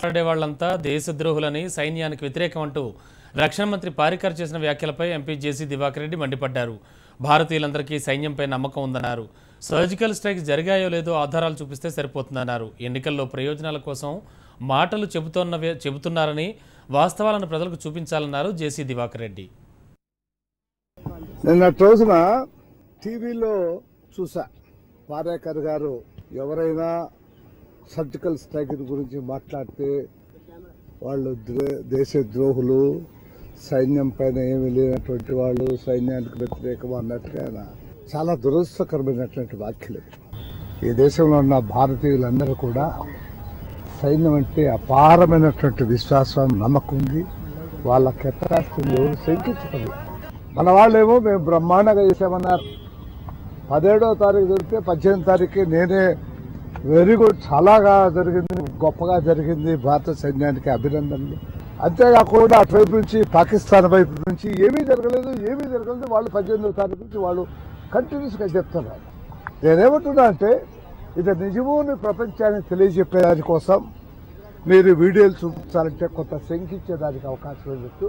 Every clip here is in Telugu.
మాట్లాడే వాళ్ళంతా దేశద్రోహులని సైన్యానికి వ్యతిరేకం అంటూ రక్షణ మంత్రి పారికర్ చేసిన వ్యాఖ్యలపై ఎంపీ జేసీ దివాకర్ రెడ్డి మండిపడ్డారు. భారతీయులందరికీ సైన్యంపై నమ్మకం ఉందన్నారు. సర్జికల్ స్ట్రైక్స్ జరిగాయో లేదో ఆధారాలు చూపిస్తే సరిపోతుందన్నారు. ఎన్నికల్లో ప్రయోజనాల కోసం మాటలు చెబుతున్నారని వాస్తవాలను ప్రజలకు చూపించాలన్నారు జేసీ దివాకర్ రెడ్డి. నిన్నటి రోజున టీవీలో చూసా, పారేకర్ గారు ఎవరైనా సర్జికల్ స్ట్రైక్ గురించి మాట్లాడితే వాళ్ళు దేశ ద్రోహులు, సైన్యం పైన ఏమీ లేనటువంటి వాళ్ళు, సైన్యానికి వ్యతిరేకం అన్నట్టుగా చాలా దురదృష్టకరమైనటువంటి వ్యాఖ్యలు. ఈ దేశంలో ఉన్న భారతీయులందరూ కూడా సైన్యం అంటే అపారమైనటువంటి విశ్వాసం, నమ్మకం ఉంది. వాళ్ళ కెపాసిటీని ఎవరు శంకించలేదు. మన వాళ్ళేమో మేము బ్రహ్మాండంగా చేసామన్నారు. 17వ తారీఖు దొరికితే 18వ తారీఖు నేనే వెరీ గుడ్, చాలాగా జరిగింది, గొప్పగా జరిగింది, భారత సైన్యానికి అభినందనలు. అంతేకాకుండా అటువైపు నుంచి పాకిస్తాన్ వైపు నుంచి ఏమీ జరగలేదు. వాళ్ళు 18వ తారీఖు నుంచి వాళ్ళు కంటిన్యూస్గా చెప్తున్నారు. నేనేమంటున్నా అంటే ఇది నిజమూని ప్రపంచాన్ని తెలియజెప్పేదాని కోసం మీరు వీడియోలు చూపించాలంటే కొంత శంకించేదానికి అవకాశం ఉండొచ్చు.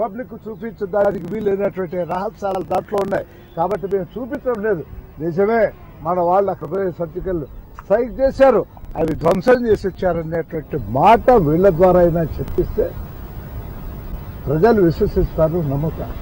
పబ్లిక్ చూపించడానికి వీలైనటువంటి రహస్యాలు దాంట్లో ఉన్నాయి కాబట్టి మేము చూపించడం లేదు. నిజమే, మన వాళ్ళు అక్కడ సర్జికల్ స్ట్రైక్ చేశారు, అవి ధ్వంసం చేసి వచ్చారనేటువంటి మాట వీళ్ళ ద్వారా అయినా చెప్పిస్తే ప్రజలు విశ్వసిస్తారు, నమ్ముతారు.